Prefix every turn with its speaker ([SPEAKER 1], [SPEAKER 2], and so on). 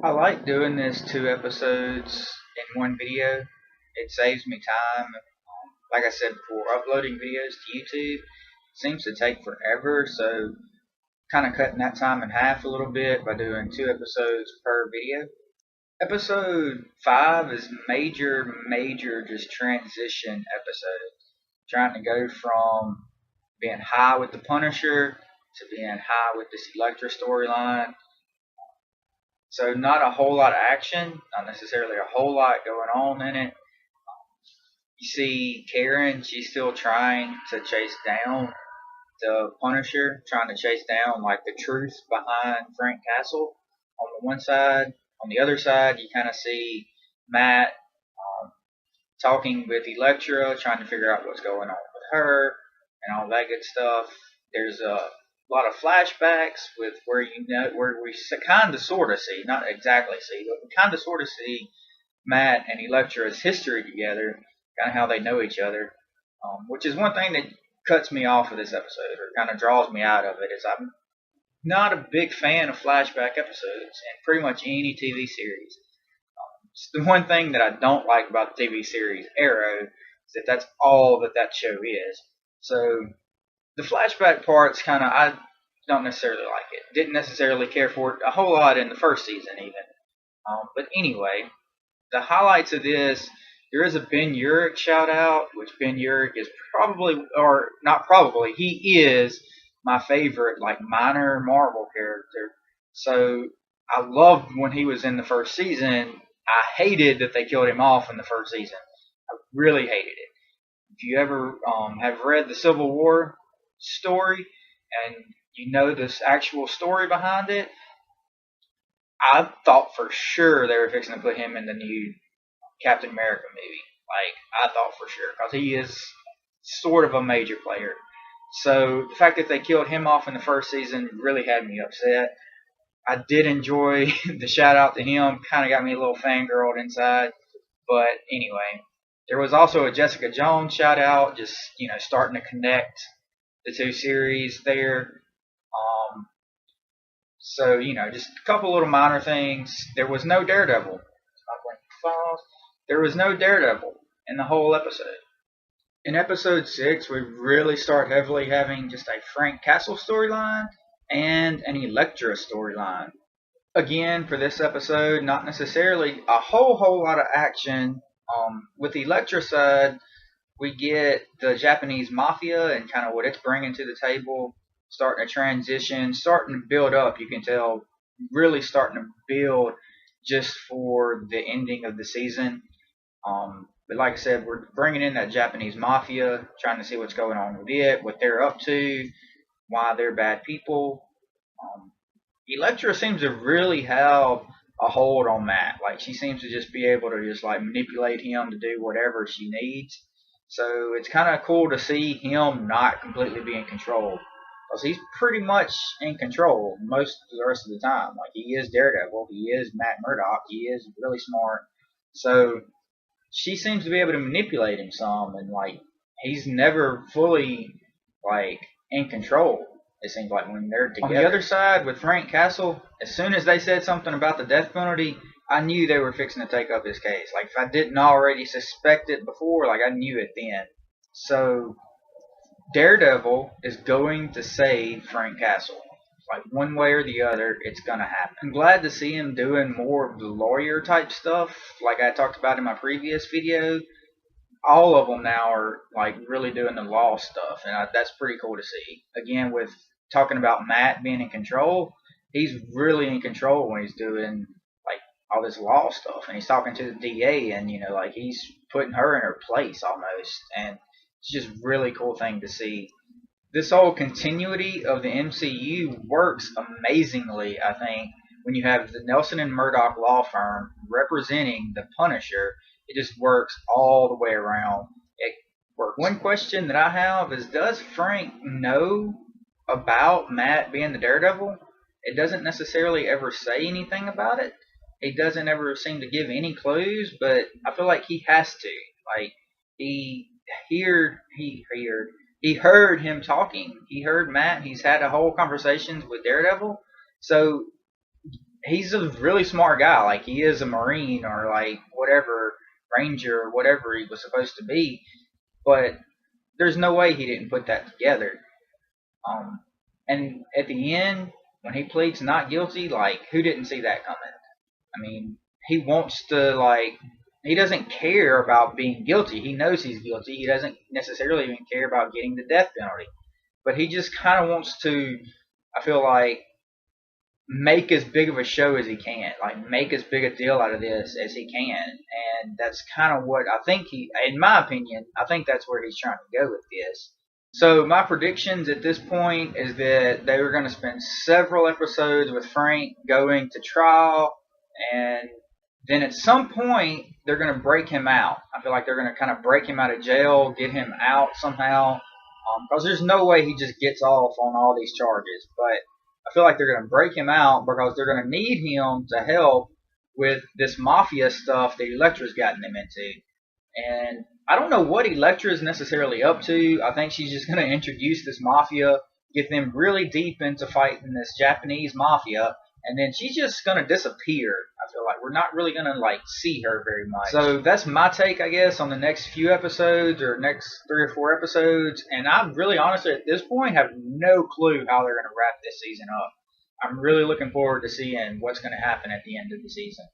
[SPEAKER 1] I like doing this 2 episodes in one video. It saves me time. Like I said before, uploading videos to YouTube seems to take forever, so kind of cutting that time in half a little bit by doing 2 episodes per video. Episode 5 is major just transition episode. Trying to go from being high with the Punisher to being high with this Elektra storyline. So not a whole lot of action, not necessarily a whole lot going on in it. You see Karen, she's still trying to chase down the Punisher, trying to chase down like the truth behind Frank Castle on the one side. On the other side, you kind of see Matt talking with Elektra, trying to figure out what's going on with her and all that good stuff. There's a lot of flashbacks with where we kind of sort of see, not exactly see, but we kind of sort of see Matt and Elektra's history together, kind of how they know each other, which is one thing that cuts me off of this episode or kind of draws me out of it. Is I'm not a big fan of flashback episodes in pretty much any TV series. It's the one thing that I don't like about the TV series Arrow is that that's all that show is. So the flashback parts kind of I don't necessarily like it. Didn't necessarily care for it a whole lot in the first season even. But anyway, the highlights of this, there is a Ben Urich shout out, which Ben Urich is probably, or not probably, he is my favorite like minor Marvel character. So I loved when he was in the first season. I hated that they killed him off in the first season. I really hated it. If you ever have read the Civil War story and you know this actual story behind it, I thought for sure they were fixing to put him in the new Captain America movie. Like, I thought for sure, because he is sort of a major player. So the fact that they killed him off in the first season really had me upset. I did enjoy the shout out to him, kind of got me a little fangirled inside. But anyway, there was also a Jessica Jones shout out, just, starting to connect the two series there. So, just a couple little minor things. There was no Daredevil. There was no Daredevil in the whole episode. In episode 6, we really start heavily having just a Frank Castle storyline and an Elektra storyline. Again, for this episode, not necessarily a whole lot of action. With the Elektra side, we get the Japanese mafia and kind of what it's bringing to the table, starting to transition, starting to build up. You can tell, really starting to build just for the ending of the season. But like I said, we're bringing in that Japanese mafia, trying to see what's going on with it, what they're up to, why they're bad people. Elektra seems to really have a hold on Matt. Like, she seems to just be able to just like manipulate him to do whatever she needs. So it's kind of cool to see him not completely be in control, because he's pretty much in control most of the rest of the time. Like, he is Daredevil, he is Matt Murdock, he is really smart. So she seems to be able to manipulate him some, and like he's never fully like in control. It seems like when they're together. On the other side, with Frank Castle, as soon as they said something about the death penalty, I knew they were fixing to take up his case. Like, if I didn't already suspect it before, like, I knew it then. So Daredevil is going to save Frank Castle. Like, one way or the other, it's gonna happen. I'm glad to see him doing more of the lawyer type stuff, like I talked about in my previous video. All of them now are like really doing the law stuff, and that's pretty cool to see. Again, with talking about Matt being in control, he's really in control when he's doing like all this law stuff, and he's talking to the DA, and like he's putting her in her place almost, and it's just really cool thing to see. This whole continuity of the MCU works amazingly, I think, when you have the Nelson and Murdoch law firm representing the Punisher. It just works all the way around. It works. One question that I have is, does Frank know about Matt being the Daredevil? It doesn't necessarily ever say anything about it. He doesn't ever seem to give any clues, but I feel like he has to. Like, he heard him talking. He heard Matt. He's had a whole conversations with Daredevil. So he's a really smart guy. Like, he is a Marine or like whatever, Ranger or whatever he was supposed to be. But there's no way he didn't put that together. Um, and at the end, when he pleads not guilty, like, who didn't see that coming? I mean, he wants to, like, he doesn't care about being guilty. He knows he's guilty. He doesn't necessarily even care about getting the death penalty. But he just kind of wants to, I feel like, make as big of a show as he can, like make as big a deal out of this as he can, and that's kind of what I think in my opinion, I think that's where he's trying to go with this. So my predictions at this point is that they were going to spend several episodes with Frank going to trial, and then at some point they're going to break him out. I feel like they're going to kind of break him out of jail, get him out somehow, because there's no way he just gets off on all these charges. But I feel like they're going to break him out because they're going to need him to help with this mafia stuff that Elektra's gotten him into. And I don't know what Elektra's necessarily up to. I think she's just going to introduce this mafia, get them really deep into fighting this Japanese mafia, and then she's just going to disappear. I feel like we're not really going to like see her very much. So that's my take, I guess, on the next few episodes or next 3 or 4 episodes. And I really honestly at this point have no clue how they're going to wrap this season up. I'm really looking forward to seeing what's going to happen at the end of the season.